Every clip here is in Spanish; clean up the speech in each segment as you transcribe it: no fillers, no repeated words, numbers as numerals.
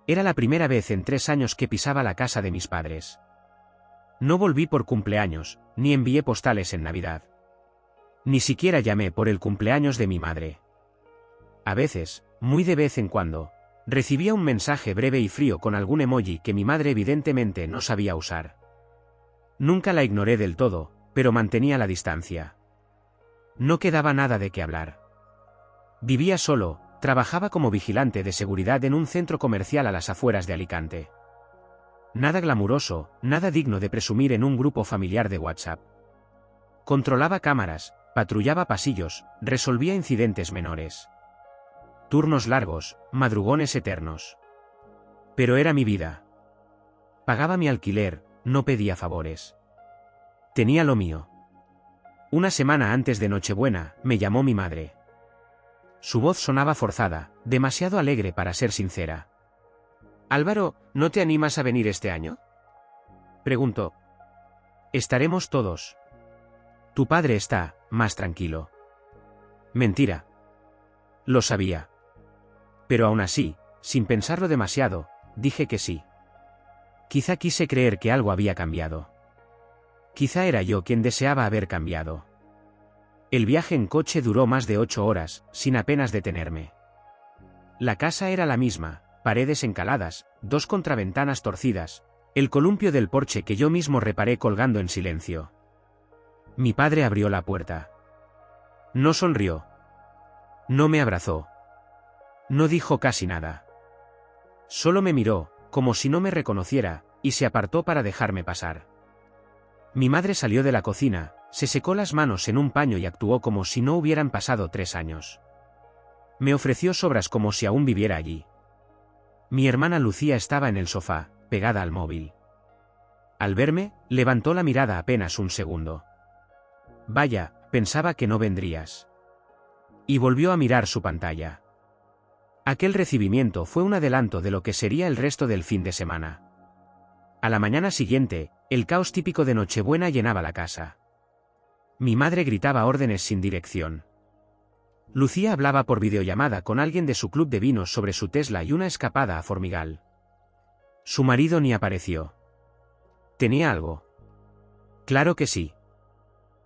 Era la primera vez en 3 años que pisaba la casa de mis padres. No volví por cumpleaños, ni envié postales en Navidad. Ni siquiera llamé por el cumpleaños de mi madre. A veces, muy de vez en cuando, recibía un mensaje breve y frío con algún emoji que mi madre evidentemente no sabía usar. Nunca la ignoré del todo, pero mantenía la distancia. No quedaba nada de qué hablar. Vivía solo, trabajaba como vigilante de seguridad en un centro comercial a las afueras de Alicante. Nada glamuroso, nada digno de presumir en un grupo familiar de WhatsApp. Controlaba cámaras, patrullaba pasillos, resolvía incidentes menores. Turnos largos, madrugones eternos. Pero era mi vida. Pagaba mi alquiler, no pedía favores. Tenía lo mío. Una semana antes de Nochebuena, me llamó mi madre. Su voz sonaba forzada, demasiado alegre para ser sincera. «Álvaro, ¿no te animas a venir este año?», preguntó. «Estaremos todos. Tu padre está más tranquilo». Mentira. Lo sabía. Pero aún así, sin pensarlo demasiado, dije que sí. Quizá quise creer que algo había cambiado. Quizá era yo quien deseaba haber cambiado. El viaje en coche duró más de 8 horas, sin apenas detenerme. La casa era la misma, paredes encaladas, 2 contraventanas torcidas, el columpio del porche que yo mismo reparé colgando en silencio. Mi padre abrió la puerta. No sonrió. No me abrazó. No dijo casi nada. Solo me miró, como si no me reconociera, y se apartó para dejarme pasar. Mi madre salió de la cocina, se secó las manos en un paño y actuó como si no hubieran pasado 3 años. Me ofreció sobras como si aún viviera allí. Mi hermana Lucía estaba en el sofá, pegada al móvil. Al verme, levantó la mirada apenas un segundo. «Vaya, pensaba que no vendrías». Y volvió a mirar su pantalla. Aquel recibimiento fue un adelanto de lo que sería el resto del fin de semana. A la mañana siguiente, el caos típico de Nochebuena llenaba la casa. Mi madre gritaba órdenes sin dirección. Lucía hablaba por videollamada con alguien de su club de vinos sobre su Tesla y una escapada a Formigal. Su marido ni apareció. ¿Tenía algo? Claro que sí.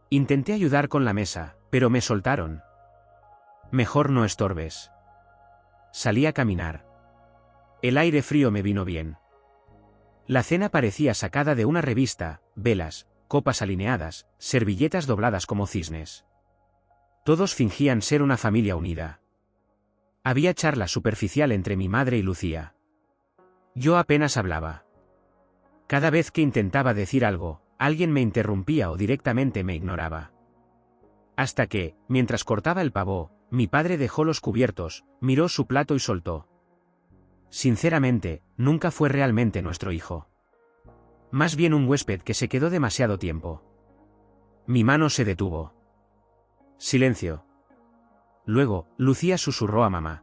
Intenté ayudar con la mesa, pero me soltaron. Mejor no estorbes. Salí a caminar. El aire frío me vino bien. La cena parecía sacada de una revista, velas, copas alineadas, servilletas dobladas como cisnes. Todos fingían ser una familia unida. Había charla superficial entre mi madre y Lucía. Yo apenas hablaba. Cada vez que intentaba decir algo, alguien me interrumpía o directamente me ignoraba. Hasta que, mientras cortaba el pavó, mi padre dejó los cubiertos, miró su plato y soltó. Sinceramente, nunca fue realmente nuestro hijo. Más bien un huésped que se quedó demasiado tiempo. Mi mano se detuvo. Silencio. Luego, Lucía susurró a mamá.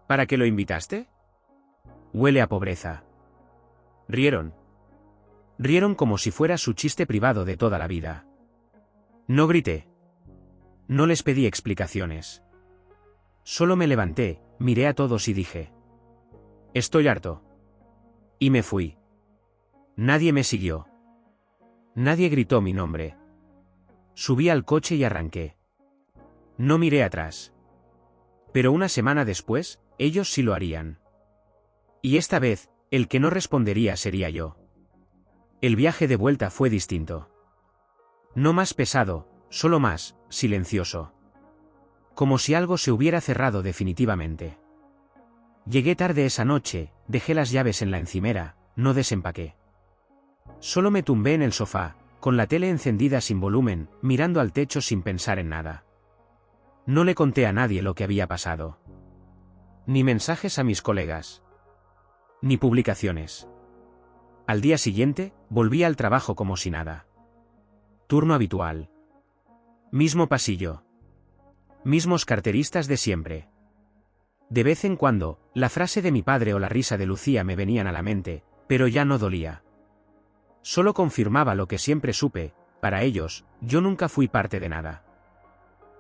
¿Para qué lo invitaste? Huele a pobreza. Rieron. Rieron como si fuera su chiste privado de toda la vida. No grité. No les pedí explicaciones. Solo me levanté, miré a todos y dije: «Estoy harto». Y me fui. Nadie me siguió. Nadie gritó mi nombre. Subí al coche y arranqué. No miré atrás. Pero una semana después, ellos sí lo harían. Y esta vez, el que no respondería sería yo. El viaje de vuelta fue distinto. No más pesado, solo más silencioso. Como si algo se hubiera cerrado definitivamente. Llegué tarde esa noche, dejé las llaves en la encimera, no desempaqué. Solo me tumbé en el sofá, con la tele encendida sin volumen, mirando al techo sin pensar en nada. No le conté a nadie lo que había pasado. Ni mensajes a mis colegas. Ni publicaciones. Al día siguiente, volví al trabajo como si nada. Turno habitual. Mismo pasillo. Mismos carteristas de siempre. De vez en cuando, la frase de mi padre o la risa de Lucía me venían a la mente, pero ya no dolía. Solo confirmaba lo que siempre supe: para ellos, yo nunca fui parte de nada.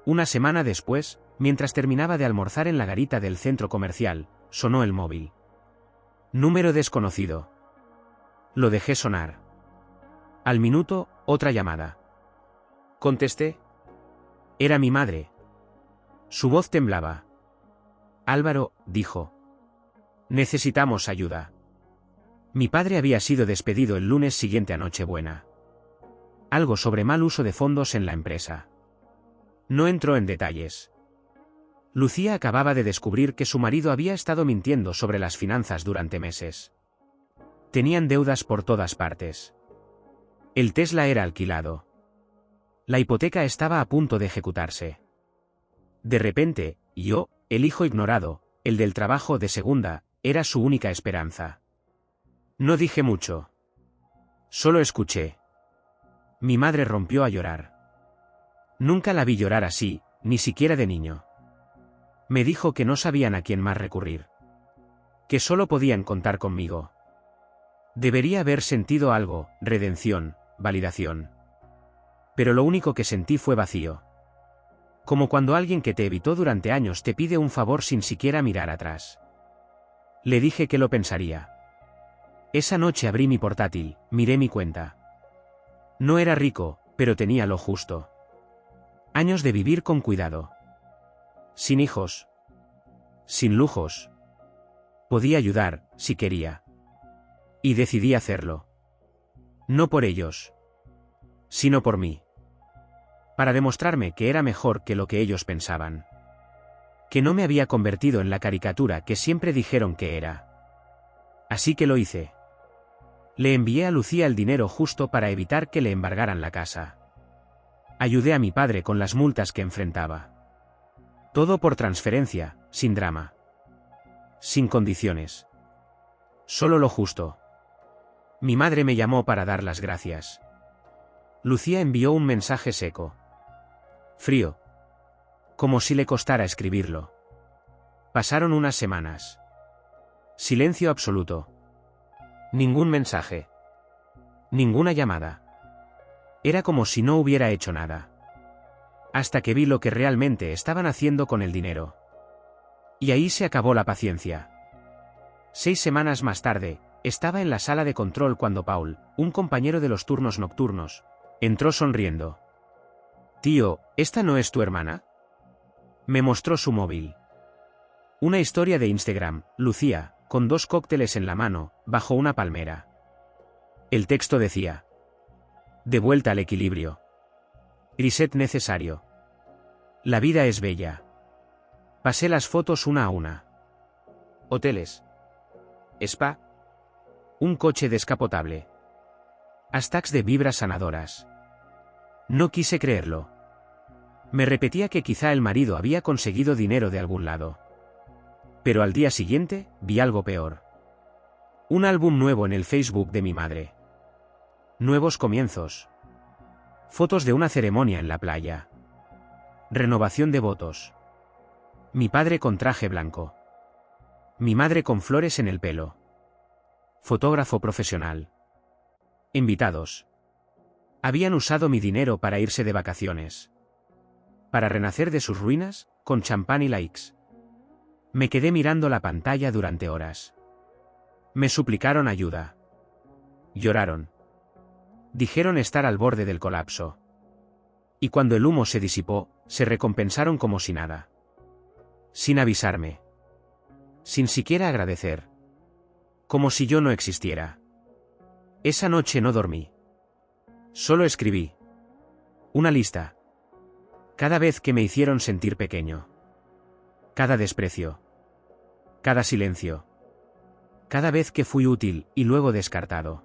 Una semana después, mientras terminaba de almorzar en la garita del centro comercial, sonó el móvil. Número desconocido. Lo dejé sonar. Al minuto, otra llamada. Contesté. Era mi madre. Su voz temblaba. Álvaro, dijo. Necesitamos ayuda. Mi padre había sido despedido el lunes siguiente a Nochebuena. Algo sobre mal uso de fondos en la empresa. No entró en detalles. Lucía acababa de descubrir que su marido había estado mintiendo sobre las finanzas durante meses. Tenían deudas por todas partes. El Tesla era alquilado. La hipoteca estaba a punto de ejecutarse. De repente, yo, el hijo ignorado, el del trabajo de segunda, era su única esperanza. No dije mucho. Solo escuché. Mi madre rompió a llorar. Nunca la vi llorar así, ni siquiera de niño. Me dijo que no sabían a quién más recurrir. Que solo podían contar conmigo. Debería haber sentido algo, redención, validación. Pero lo único que sentí fue vacío. Como cuando alguien que te evitó durante años te pide un favor sin siquiera mirar atrás. Le dije que lo pensaría. Esa noche abrí mi portátil, miré mi cuenta. No era rico, pero tenía lo justo. Años de vivir con cuidado. Sin hijos. Sin lujos. Podía ayudar, si quería. Y decidí hacerlo. No por ellos. Sino por mí. Para demostrarme que era mejor que lo que ellos pensaban. Que no me había convertido en la caricatura que siempre dijeron que era. Así que lo hice. Le envié a Lucía el dinero justo para evitar que le embargaran la casa. Ayudé a mi padre con las multas que enfrentaba. Todo por transferencia, sin drama. Sin condiciones. Solo lo justo. Mi madre me llamó para dar las gracias. Lucía envió un mensaje seco. Frío. Como si le costara escribirlo. Pasaron unas semanas. Silencio absoluto. Ningún mensaje. Ninguna llamada. Era como si no hubiera hecho nada. Hasta que vi lo que realmente estaban haciendo con el dinero. Y ahí se acabó la paciencia. 6 semanas más tarde, estaba en la sala de control cuando Paul, un compañero de los turnos nocturnos, entró sonriendo. Tío, ¿esta no es tu hermana? Me mostró su móvil. Una historia de Instagram, Lucía, con 2 cócteles en la mano, bajo una palmera. El texto decía: de vuelta al equilibrio. Reset necesario. La vida es bella. Pasé las fotos una a una. Hoteles. Spa. Un coche descapotable. Hashtags de vibras sanadoras. No quise creerlo. Me repetía que quizá el marido había conseguido dinero de algún lado. Pero al día siguiente, vi algo peor. Un álbum nuevo en el Facebook de mi madre. Nuevos comienzos. Fotos de una ceremonia en la playa. Renovación de votos. Mi padre con traje blanco. Mi madre con flores en el pelo. Fotógrafo profesional. Invitados. Habían usado mi dinero para irse de vacaciones. Para renacer de sus ruinas, con champán y likes. Me quedé mirando la pantalla durante horas. Me suplicaron ayuda. Lloraron. Dijeron estar al borde del colapso. Y cuando el humo se disipó, se recompensaron como si nada. Sin avisarme. Sin siquiera agradecer. Como si yo no existiera. Esa noche no dormí. Solo escribí. Una lista. Cada vez que me hicieron sentir pequeño. Cada desprecio. Cada silencio. Cada vez que fui útil y luego descartado.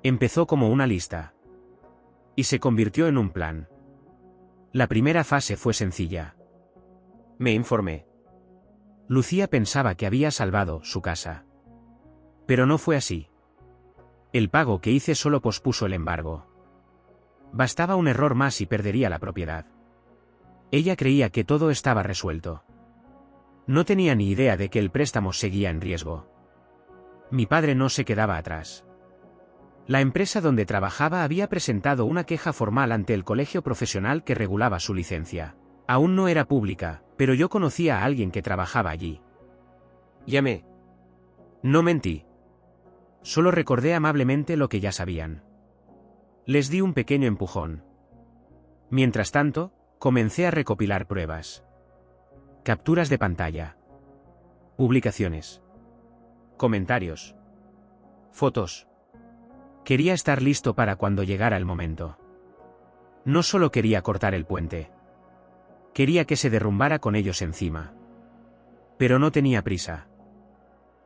Empezó como una lista. Y se convirtió en un plan. La primera fase fue sencilla. Me informé. Lucía pensaba que había salvado su casa. Pero no fue así. El pago que hice solo pospuso el embargo. Bastaba un error más y perdería la propiedad. Ella creía que todo estaba resuelto. No tenía ni idea de que el préstamo seguía en riesgo. Mi padre no se quedaba atrás. La empresa donde trabajaba había presentado una queja formal ante el colegio profesional que regulaba su licencia. Aún no era pública, pero yo conocía a alguien que trabajaba allí. Llamé. No mentí. Solo recordé amablemente lo que ya sabían. Les di un pequeño empujón. Mientras tanto, comencé a recopilar pruebas. Capturas de pantalla. Publicaciones. Comentarios. Fotos. Quería estar listo para cuando llegara el momento. No solo quería cortar el puente. Quería que se derrumbara con ellos encima. Pero no tenía prisa.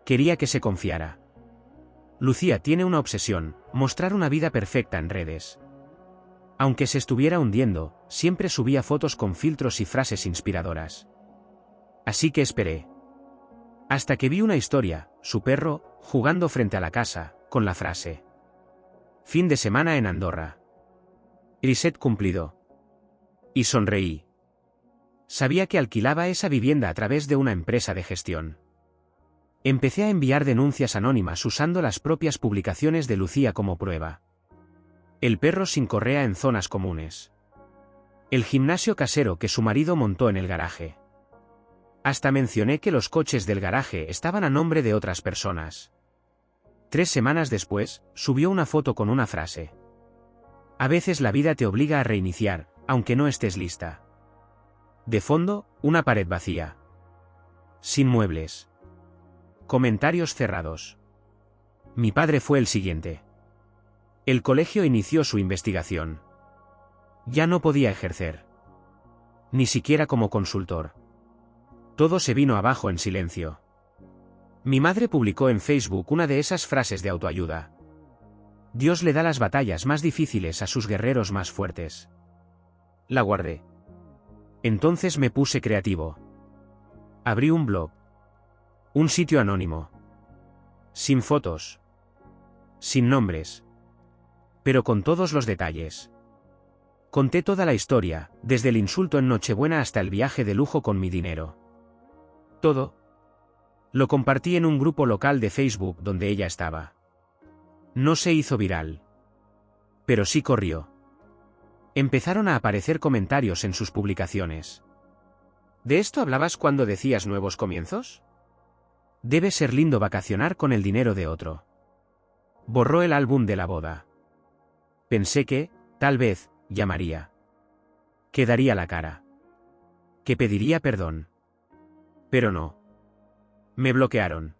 Quería que se confiara. Lucía tiene una obsesión, mostrar una vida perfecta en redes. Aunque se estuviera hundiendo, siempre subía fotos con filtros y frases inspiradoras. Así que esperé. Hasta que vi una historia, su perro, jugando frente a la casa, con la frase: fin de semana en Andorra. Reset cumplido. Y sonreí. Sabía que alquilaba esa vivienda a través de una empresa de gestión. Empecé a enviar denuncias anónimas usando las propias publicaciones de Lucía como prueba. El perro sin correa en zonas comunes. El gimnasio casero que su marido montó en el garaje. Hasta mencioné que los coches del garaje estaban a nombre de otras personas. 3 semanas después, subió una foto con una frase: a veces la vida te obliga a reiniciar, aunque no estés lista. De fondo, una pared vacía. Sin muebles. Comentarios cerrados. Mi padre fue el siguiente. El colegio inició su investigación. Ya no podía ejercer. Ni siquiera como consultor. Todo se vino abajo en silencio. Mi madre publicó en Facebook una de esas frases de autoayuda. Dios le da las batallas más difíciles a sus guerreros más fuertes. La guardé. Entonces me puse creativo. Abrí un blog. Un sitio anónimo. Sin fotos. Sin nombres. Pero con todos los detalles. Conté toda la historia, desde el insulto en Nochebuena hasta el viaje de lujo con mi dinero. Todo. Lo compartí en un grupo local de Facebook donde ella estaba. No se hizo viral. Pero sí corrió. Empezaron a aparecer comentarios en sus publicaciones. ¿De esto hablabas cuando decías nuevos comienzos? Debe ser lindo vacacionar con el dinero de otro. Borró el álbum de la boda. Pensé que, tal vez, llamaría. Que daría la cara. Que pediría perdón. Pero no. Me bloquearon.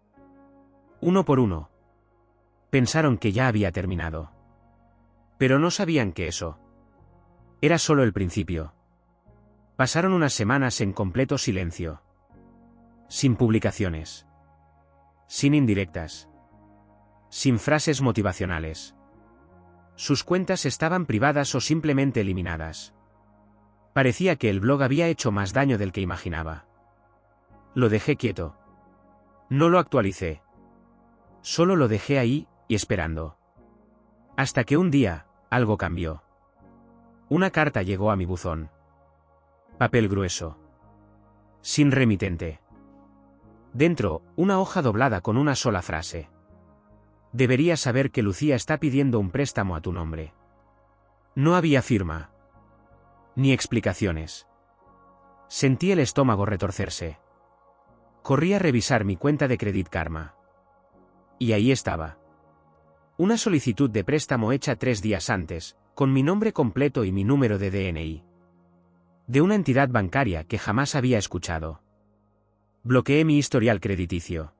Uno por uno. Pensaron que ya había terminado. Pero no sabían que eso era solo el principio. Pasaron unas semanas en completo silencio. Sin publicaciones. Sin indirectas. Sin frases motivacionales. Sus cuentas estaban privadas o simplemente eliminadas. Parecía que el blog había hecho más daño del que imaginaba. Lo dejé quieto. No lo actualicé. Solo lo dejé ahí, y esperando. Hasta que un día, algo cambió. Una carta llegó a mi buzón. Papel grueso. Sin remitente. Dentro, una hoja doblada con una sola frase. Deberías saber que Lucía está pidiendo un préstamo a tu nombre. No había firma. Ni explicaciones. Sentí el estómago retorcerse. Corrí a revisar mi cuenta de Credit Karma. Y ahí estaba. Una solicitud de préstamo hecha 3 días antes, con mi nombre completo y mi número de DNI. De una entidad bancaria que jamás había escuchado. Bloqueé mi historial crediticio.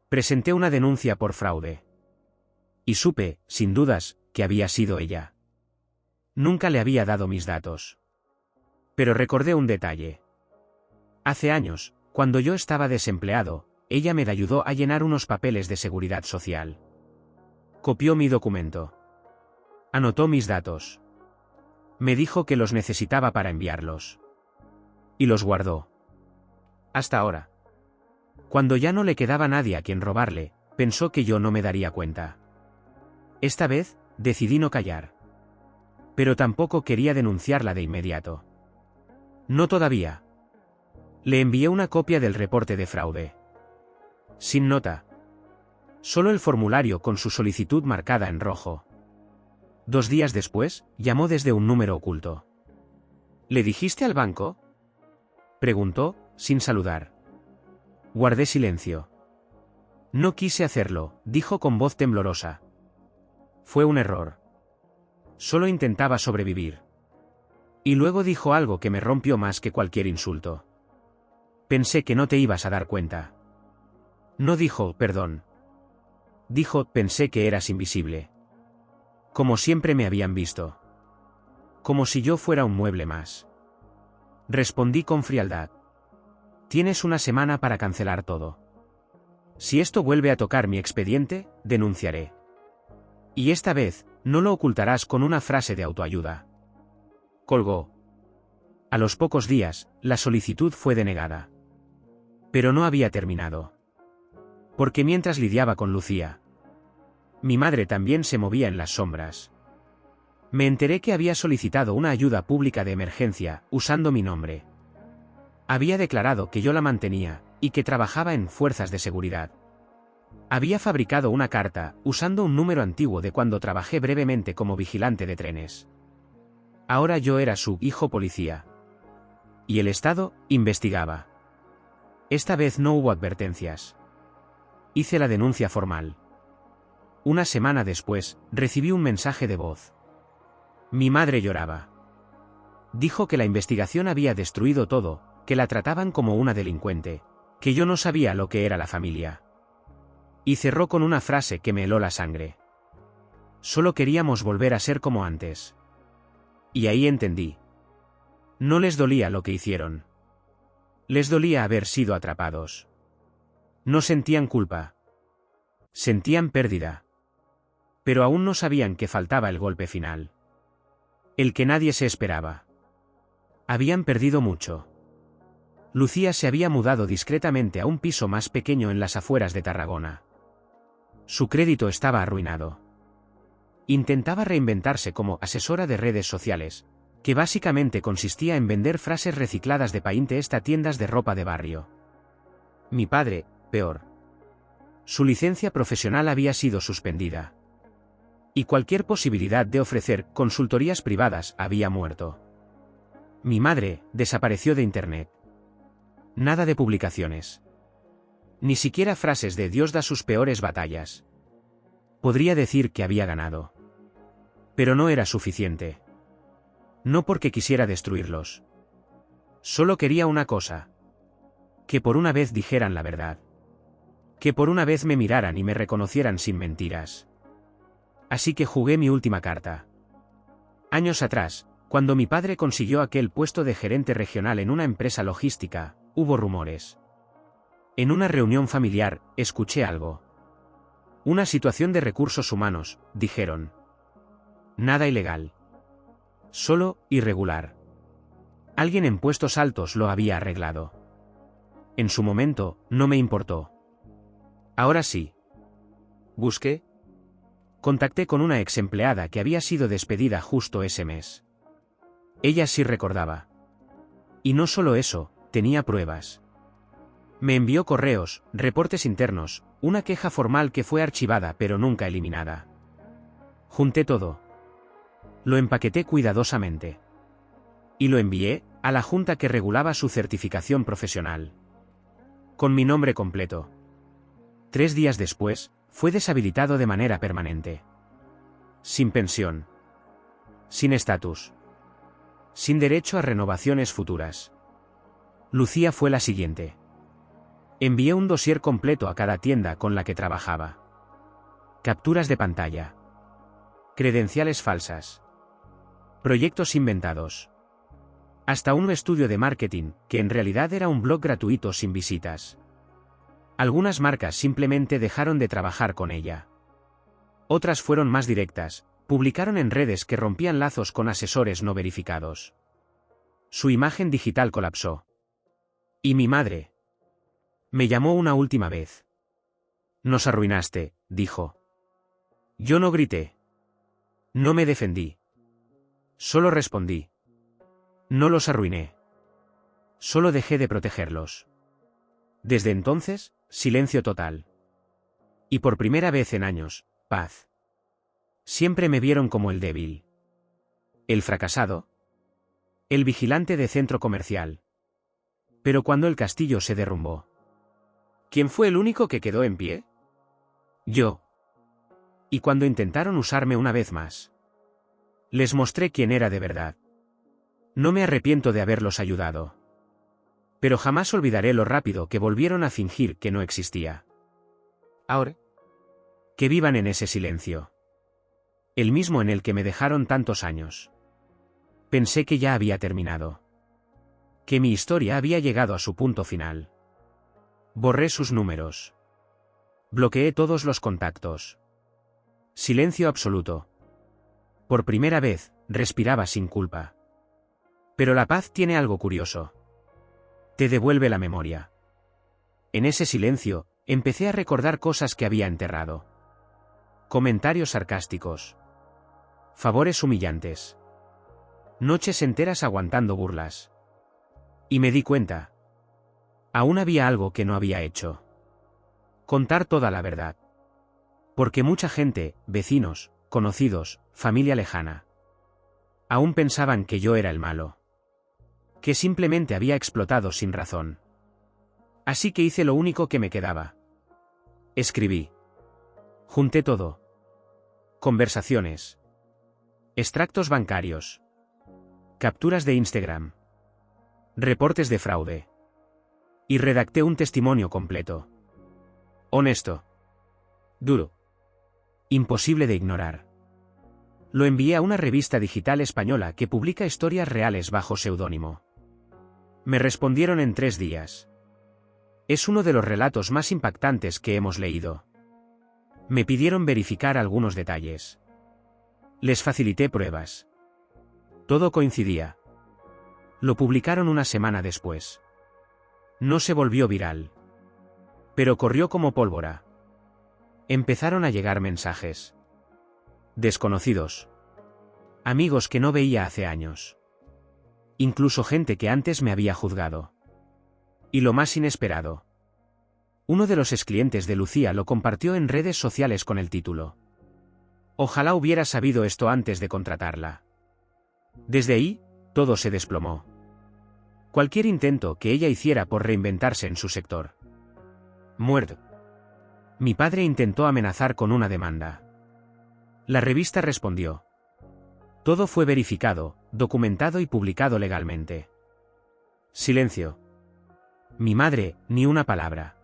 Presenté una denuncia por fraude. Y supe, sin dudas, que había sido ella. Nunca le había dado mis datos. Pero recordé un detalle. Hace años, cuando yo estaba desempleado, ella me ayudó a llenar unos papeles de seguridad social. Copió mi documento. Anotó mis datos. Me dijo que los necesitaba para enviarlos. Y los guardó. Hasta ahora. Cuando ya no le quedaba nadie a quien robarle, pensó que yo no me daría cuenta. Esta vez, decidí no callar. Pero tampoco quería denunciarla de inmediato. No todavía. Le envié una copia del reporte de fraude. Sin nota. Solo el formulario con su solicitud marcada en rojo. 2 días después, llamó desde un número oculto. ¿Le dijiste al banco?, preguntó, sin saludar. Guardé silencio. No quise hacerlo, dijo con voz temblorosa. Fue un error. Solo intentaba sobrevivir. Y luego dijo algo que me rompió más que cualquier insulto. Pensé que no te ibas a dar cuenta. No dijo, perdón. Dijo, pensé que eras invisible. Como siempre me habían visto. Como si yo fuera un mueble más. Respondí con frialdad. Tienes una semana para cancelar todo. Si esto vuelve a tocar mi expediente, denunciaré. Y esta vez, no lo ocultarás con una frase de autoayuda. Colgó. A los pocos días, la solicitud fue denegada. Pero no había terminado. Porque mientras lidiaba con Lucía, mi madre también se movía en las sombras. Me enteré que había solicitado una ayuda pública de emergencia, usando mi nombre. Había declarado que yo la mantenía, y que trabajaba en fuerzas de seguridad. Había fabricado una carta, usando un número antiguo de cuando trabajé brevemente como vigilante de trenes. Ahora yo era su hijo policía. Y el Estado investigaba. Esta vez no hubo advertencias. Hice la denuncia formal. Una semana después, recibí un mensaje de voz. Mi madre lloraba. Dijo que la investigación había destruido todo, que la trataban como una delincuente, que yo no sabía lo que era la familia. Y cerró con una frase que me heló la sangre. Solo queríamos volver a ser como antes. Y ahí entendí. No les dolía lo que hicieron. Les dolía haber sido atrapados. No sentían culpa. Sentían pérdida. Pero aún no sabían que faltaba el golpe final. El que nadie se esperaba. Habían perdido mucho. Lucía se había mudado discretamente a un piso más pequeño en las afueras de Tarragona. Su crédito estaba arruinado. Intentaba reinventarse como asesora de redes sociales, que básicamente consistía en vender frases recicladas de Pinterest a tiendas de ropa de barrio. Mi padre, peor. Su licencia profesional había sido suspendida. Y cualquier posibilidad de ofrecer consultorías privadas había muerto. Mi madre desapareció de Internet. Nada de publicaciones. Ni siquiera frases de Dios da sus peores batallas. Podría decir que había ganado. Pero no era suficiente. No porque quisiera destruirlos. Solo quería una cosa. Que por una vez dijeran la verdad. Que por una vez me miraran y me reconocieran sin mentiras. Así que jugué mi última carta. Años atrás, cuando mi padre consiguió aquel puesto de gerente regional en una empresa logística, hubo rumores. En una reunión familiar, escuché algo. Una situación de recursos humanos, dijeron. Nada ilegal. Solo irregular. Alguien en puestos altos lo había arreglado. En su momento, no me importó. Ahora sí. Busqué. Contacté con una ex empleada que había sido despedida justo ese mes. Ella sí recordaba. Y no solo eso, tenía pruebas. Me envió correos, reportes internos, una queja formal que fue archivada pero nunca eliminada. Junté todo. Lo empaqueté cuidadosamente. Y lo envié a la junta que regulaba su certificación profesional. Con mi nombre completo. 3 días después, fue deshabilitado de manera permanente. Sin pensión. Sin estatus. Sin derecho a renovaciones futuras. Lucía fue la siguiente. Envié un dossier completo a cada tienda con la que trabajaba. Capturas de pantalla. Credenciales falsas. Proyectos inventados. Hasta un estudio de marketing, que en realidad era un blog gratuito sin visitas. Algunas marcas simplemente dejaron de trabajar con ella. Otras fueron más directas, publicaron en redes que rompían lazos con asesores no verificados. Su imagen digital colapsó. Y mi madre me llamó una última vez. Nos arruinaste, dijo. Yo no grité. No me defendí. Solo respondí. No los arruiné. Solo dejé de protegerlos. Desde entonces, silencio total. Y por primera vez en años, paz. Siempre me vieron como el débil. El fracasado. El vigilante de centro comercial. Pero cuando el castillo se derrumbó. ¿Quién fue el único que quedó en pie? Yo. Y cuando intentaron usarme una vez más, les mostré quién era de verdad. No me arrepiento de haberlos ayudado. Pero jamás olvidaré lo rápido que volvieron a fingir que no existía. Ahora, que vivan en ese silencio. El mismo en el que me dejaron tantos años. Pensé que ya había terminado. Que mi historia había llegado a su punto final. Borré sus números. Bloqueé todos los contactos. Silencio absoluto. Por primera vez, respiraba sin culpa. Pero la paz tiene algo curioso. Te devuelve la memoria. En ese silencio, empecé a recordar cosas que había enterrado. Comentarios sarcásticos. Favores humillantes. Noches enteras aguantando burlas. Y me di cuenta. Aún había algo que no había hecho. Contar toda la verdad. Porque mucha gente, vecinos, conocidos, familia lejana, aún pensaban que yo era el malo. Que simplemente había explotado sin razón. Así que hice lo único que me quedaba. Escribí. Junté todo. Conversaciones. Extractos bancarios. Capturas de Instagram. Reportes de fraude. Y redacté un testimonio completo. Honesto. Duro. Imposible de ignorar. Lo envié a una revista digital española que publica historias reales bajo seudónimo. Me respondieron en 3 días. Es uno de los relatos más impactantes que hemos leído. Me pidieron verificar algunos detalles. Les facilité pruebas. Todo coincidía. Lo publicaron una semana después. No se volvió viral. Pero corrió como pólvora. Empezaron a llegar mensajes. Desconocidos. Amigos que no veía hace años. Incluso gente que antes me había juzgado. Y lo más inesperado. Uno de los exclientes de Lucía lo compartió en redes sociales con el título: Ojalá hubiera sabido esto antes de contratarla. Desde ahí, todo se desplomó. Cualquier intento que ella hiciera por reinventarse en su sector. Muerto. Mi padre intentó amenazar con una demanda. La revista respondió. Todo fue verificado, documentado y publicado legalmente. Silencio. Mi madre, ni una palabra.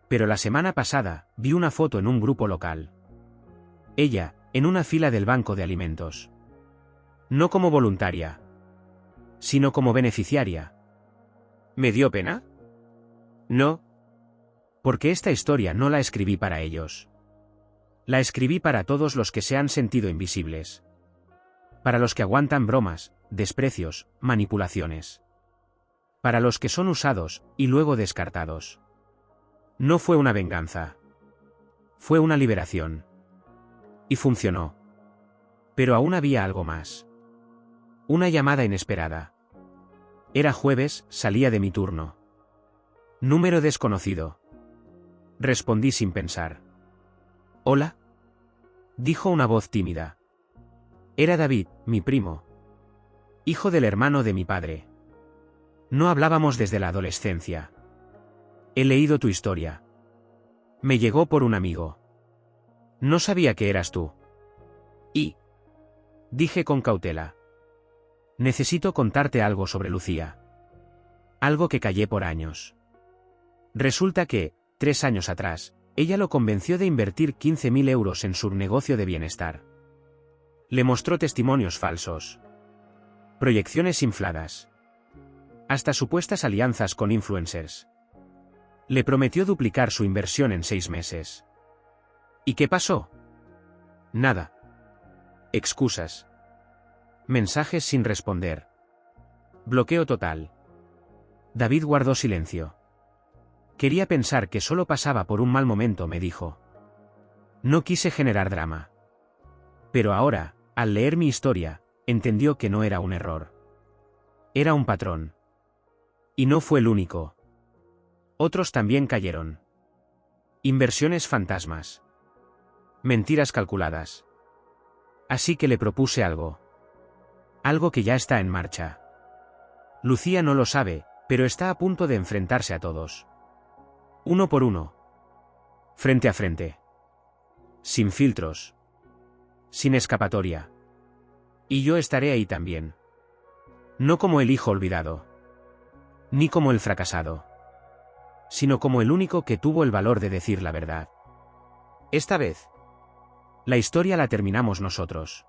Pero la semana pasada, vi una foto en un grupo local. Ella, en una fila del banco de alimentos. No como voluntaria, sino como beneficiaria. ¿Me dio pena? No. Porque esta historia no la escribí para ellos. La escribí para todos los que se han sentido invisibles. Para los que aguantan bromas, desprecios, manipulaciones. Para los que son usados, y luego descartados. No fue una venganza. Fue una liberación. Y funcionó. Pero aún había algo más. Una llamada inesperada. Era jueves, salía de mi turno. Número desconocido. Respondí sin pensar. ¿Hola? Dijo una voz tímida. Era David, mi primo. Hijo del hermano de mi padre. No hablábamos desde la adolescencia. He leído tu historia. Me llegó por un amigo. No sabía que eras tú. Y... dije con cautela. Necesito contarte algo sobre Lucía. Algo que callé por años. Resulta que, 3 años atrás, ella lo convenció de invertir 15.000 euros en su negocio de bienestar. Le mostró testimonios falsos. Proyecciones infladas. Hasta supuestas alianzas con influencers. Le prometió duplicar su inversión en 6 meses. ¿Y qué pasó? Nada. Excusas. Mensajes sin responder. Bloqueo total. David guardó silencio. Quería pensar que solo pasaba por un mal momento, me dijo. No quise generar drama. Pero ahora, al leer mi historia, entendió que no era un error. Era un patrón. Y no fue el único. Otros también cayeron. Inversiones fantasmas. Mentiras calculadas. Así que le propuse algo. Algo que ya está en marcha. Lucía no lo sabe, pero está a punto de enfrentarse a todos. Uno por uno. Frente a frente. Sin filtros. Sin escapatoria. Y yo estaré ahí también. No como el hijo olvidado. Ni como el fracasado. Sino como el único que tuvo el valor de decir la verdad. Esta vez, la historia la terminamos nosotros.